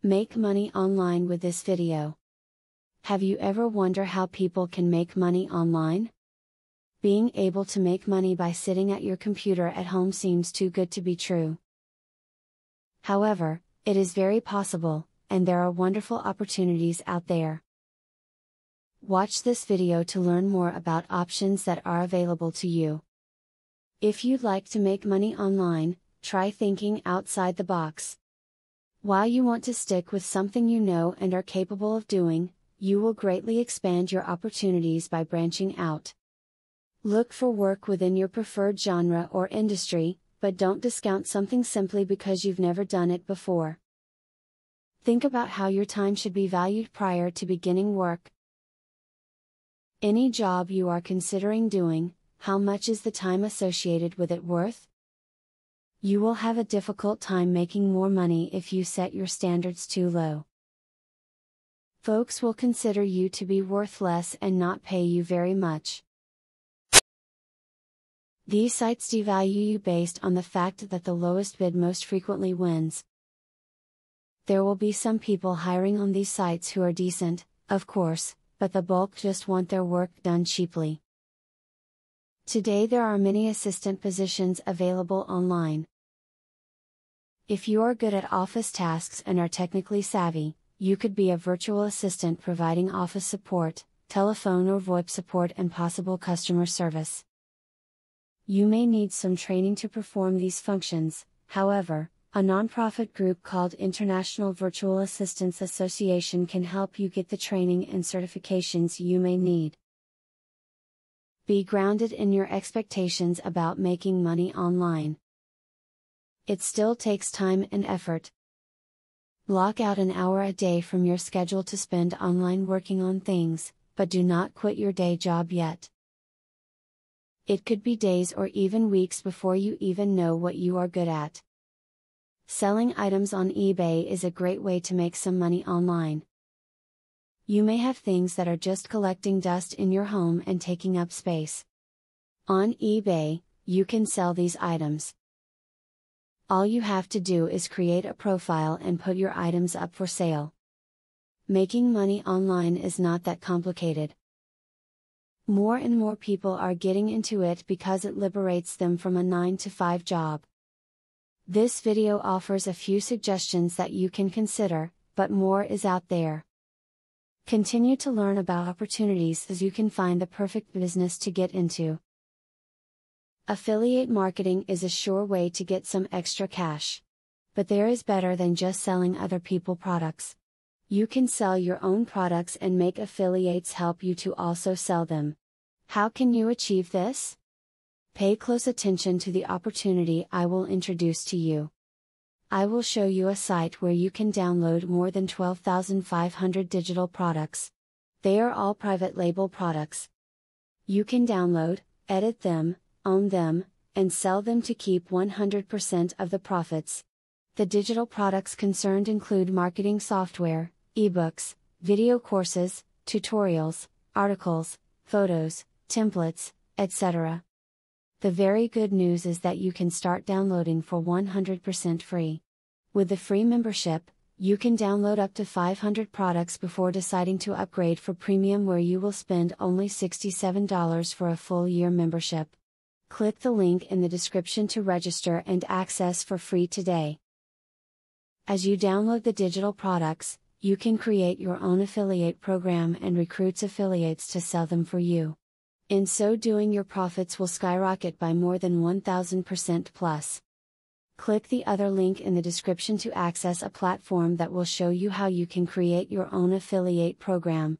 Make money online with this video. Have you ever wondered how people can make money online? Being able to make money by sitting at your computer at home seems too good to be true. However, it is very possible, and there are wonderful opportunities out there. Watch this video to learn more about options that are available to you. If you'd like to make money online, try thinking outside the box. While you want to stick with something you know and are capable of doing, you will greatly expand your opportunities by branching out. Look for work within your preferred genre or industry, but don't discount something simply because you've never done it before. Think about how your time should be valued prior to beginning work. Any job you are considering doing, how much is the time associated with it worth? You will have a difficult time making more money if you set your standards too low. Folks will consider you to be worth less and not pay you very much. These sites devalue you based on the fact that the lowest bid most frequently wins. There will be some people hiring on these sites who are decent, of course, but the bulk just want their work done cheaply. Today there are many assistant positions available online. If you are good at office tasks and are technically savvy, you could be a virtual assistant providing office support, telephone or VoIP support and possible customer service. You may need some training to perform these functions, however, a nonprofit group called International Virtual Assistants Association can help you get the training and certifications you may need. Be grounded in your expectations about making money online. It still takes time and effort. Block out an hour a day from your schedule to spend online working on things, but do not quit your day job yet. It could be days or even weeks before you even know what you are good at. Selling items on eBay is a great way to make some money online. You may have things that are just collecting dust in your home and taking up space. On eBay, you can sell these items. All you have to do is create a profile and put your items up for sale. Making money online is not that complicated. More and more people are getting into it because it liberates them from a 9-to-5 job. This video offers a few suggestions that you can consider, but more is out there. Continue to learn about opportunities as you can find the perfect business to get into. Affiliate marketing is a sure way to get some extra cash. But there is better than just selling other people's products. You can sell your own products and make affiliates help you to also sell them. How can you achieve this? Pay close attention to the opportunity I will introduce to you. I will show you a site where you can download more than 12,500 digital products. They are all private label products. You can download, edit them, own them, and sell them to keep 100% of the profits. The digital products concerned include marketing software, ebooks, video courses, tutorials, articles, photos, templates, etc. The very good news is that you can start downloading for 100% free. With the free membership, you can download up to 500 products before deciding to upgrade for premium, where you will spend only $67 for a full year membership. Click the link in the description to register and access for free today. As you download the digital products, you can create your own affiliate program and recruit affiliates to sell them for you. In so doing, your profits will skyrocket by more than 1000% plus. Click the other link in the description to access a platform that will show you how you can create your own affiliate program.